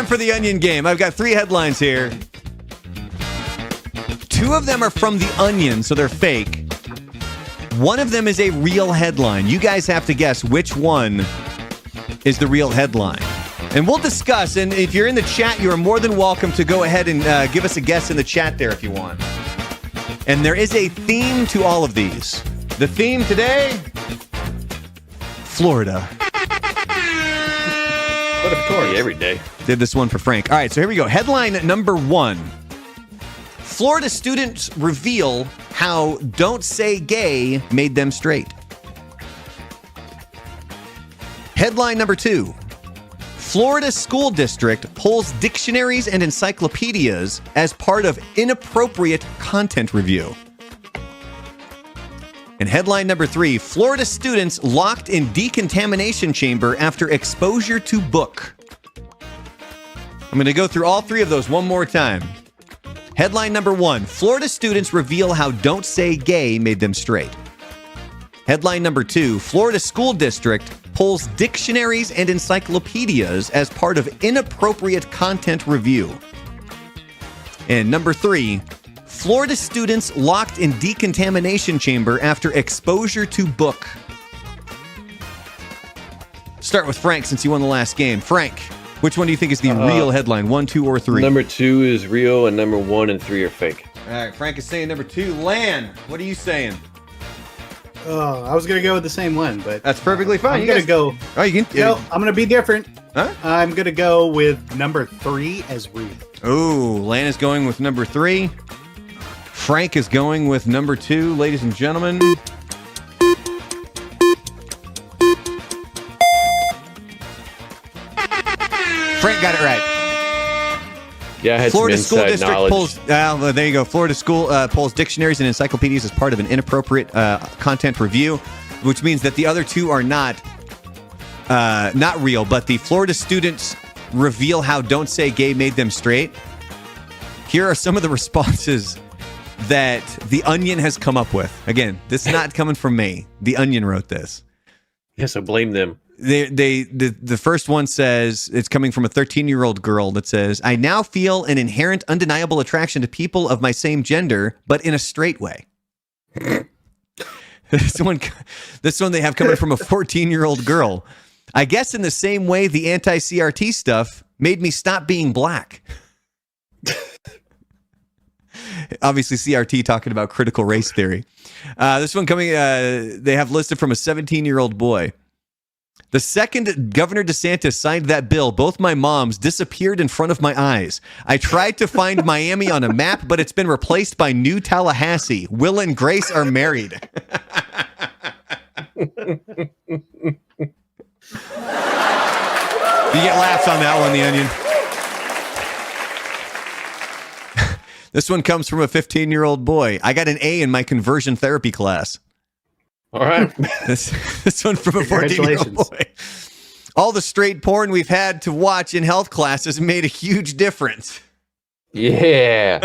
time for the Onion game. I've got 3 headlines here. 2 of them are from the Onion, so they're fake. 1 of them is a real headline. You guys have to guess which one is the real headline. And we'll discuss, and if you're in the chat, you are more than welcome to go ahead and give us a guess in the chat there if you want. And there is a theme to all of these. The theme today, Florida. What a story every day. Did this one for Frank. All right, so here we go. Headline number 1. Florida students reveal how Don't Say Gay made them straight. Headline number 2. Florida school district pulls dictionaries and encyclopedias as part of inappropriate content review. And headline number 3, Florida students locked in decontamination chamber after exposure to book. I'm going to go through all 3 of those one more time. Headline number 1, Florida students reveal how Don't Say Gay made them straight. Headline number 2, Florida school district pulls dictionaries and encyclopedias as part of inappropriate content review. And number 3, Florida students locked in decontamination chamber after exposure to book. Start with Frank since you won the last game. Frank, which one do you think is the real headline? 1, 2, or 3? Number 2 is real, and number 1 and 3 are fake. All right, Frank is saying number 2. Lan, what are you saying? Oh, I was gonna go with the same one, but That's perfectly fine. I'm gonna go. Oh, you can. I'm gonna be different. Huh? I'm gonna go with number 3 as real. Oh, Lan is going with number 3. Frank is going with number 2, ladies and gentlemen. Frank got it right. Yeah, I had Florida some school inside district knowledge. pulls. There you go. Florida school pulls dictionaries and encyclopedias as part of an inappropriate content review, which means that the other 2 are not real. But the Florida students reveal how Don't Say Gay made them straight. Here are some of the responses that the Onion has come up with. Again, this is not coming from me. The Onion wrote this. Yeah, so blame them. The first one says, it's coming from a 13-year-old girl that says, I now feel an inherent undeniable attraction to people of my same gender, but in a straight way. This one they have coming from a 14-year-old girl. I guess in the same way the anti-CRT stuff made me stop being black. Obviously, CRT talking about critical race theory. This one coming, they have listed from a 17-year-old boy. The second Governor DeSantis signed that bill, both my moms disappeared in front of my eyes. I tried to find Miami on a map, but it's been replaced by New Tallahassee. Will and Grace are married. You get laughs on that one, The Onion. This one comes from a 15-year-old boy. I got an A in my conversion therapy class. All right. This one from a 14-year-old boy. All the straight porn we've had to watch in health classes made a huge difference. Yeah.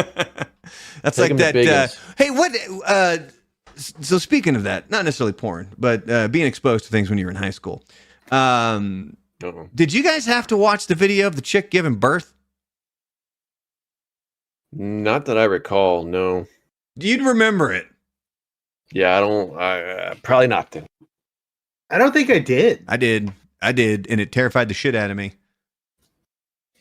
That's Take like 'em to that. Biggins. Hey, what? So speaking of that, not necessarily porn, but being exposed to things when you were in high school. Did you guys have to watch the video of the chick giving birth? Not that I recall, no. You'd remember it. Yeah, I probably not then. I don't think I did. I did, and it terrified the shit out of me.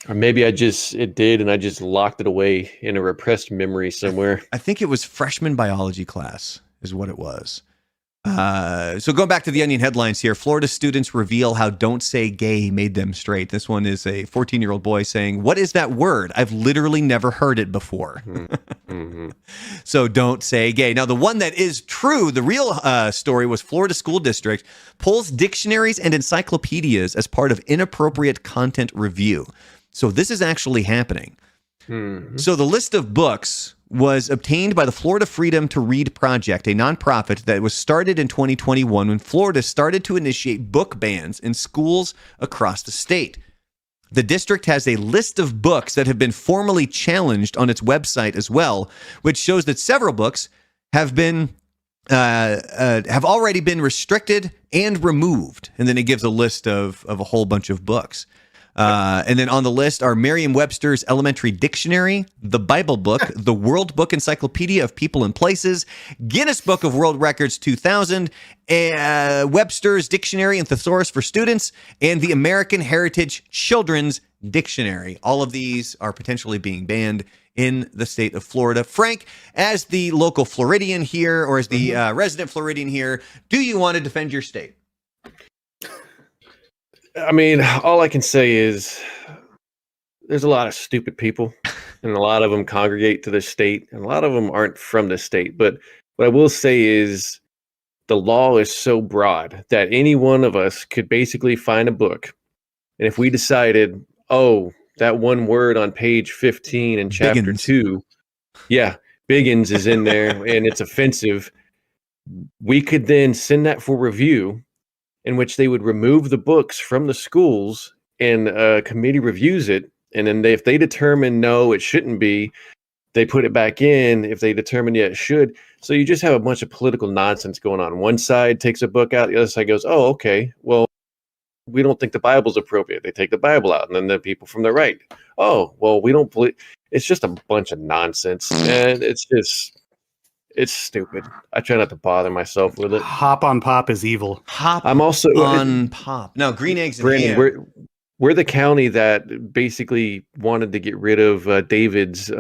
Or maybe it did, and I just locked it away in a repressed memory somewhere. I think it was freshman biology class is what it was. So going back to the Onion headlines here, Florida students reveal how Don't Say Gay made them straight. This one is a 14-year-old boy saying, what is that word? I've literally never heard it before. Mm-hmm. So don't say gay. Now, the one that is true, the real story was Florida school district pulls dictionaries and encyclopedias as part of inappropriate content review. So this is actually happening. Mm-hmm. So the list of books was obtained by the Florida Freedom to Read Project, a nonprofit that was started in 2021 when Florida started to initiate book bans in schools across the state. The district has a list of books that have been formally challenged on its website as well, which shows that several books have already been restricted and removed. And then it gives a list of a whole bunch of books. And then on the list are Merriam-Webster's Elementary Dictionary, the Bible Book, the World Book Encyclopedia of People and Places, Guinness Book of World Records 2000, Webster's Dictionary and Thesaurus for Students, and the American Heritage Children's Dictionary. All of these are potentially being banned in the state of Florida. Frank, as the local Floridian here, or as the resident Floridian here, do you want to defend your state? I mean, all I can say is there's a lot of stupid people, and a lot of them congregate to the state, and a lot of them aren't from the state. But what I will say is the law is so broad that any one of us could basically find a book. And if we decided, oh, that one word on page 15 in chapter Biggins. 2, yeah, Biggins is in there and it's offensive, we could then send that for review, in which they would remove the books from the schools, and a committee reviews it. And then if they determine, no, it shouldn't be, they put it back in. If they determine, yeah, it should. So you just have a bunch of political nonsense going on. One side takes a book out. The other side goes, oh, okay, well, we don't think the Bible's appropriate. They take the Bible out. And then the people from the right, oh, well, we don't believe. It's just a bunch of nonsense. And it's stupid. I try not to bother myself with it. Hop on Pop is evil. Hop I'm also on Pop. No, green eggs and Brandon, ham. we're the county that basically wanted to get rid of David's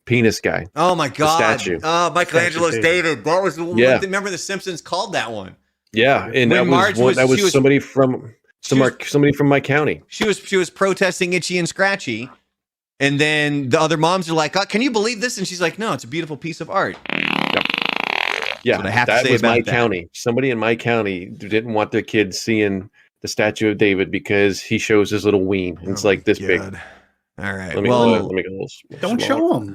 penis guy. Oh my God! statue. Oh, Michelangelo's Statue David. That was the one. Yeah. Remember the Simpsons called that one. Yeah, and When Marge was- that she was- somebody from somebody from my county. She was protesting Itchy and Scratchy, and then the other moms are like, "Can you believe this?" And she's like, "No, it's a beautiful piece of art." Yeah, what I have to that say was about my that. county. Somebody in my county didn't want their kids seeing the statue of David because he shows his little ween. It's Oh, like this big. God. All right. Let me Well, go. A little Don't smaller. show them.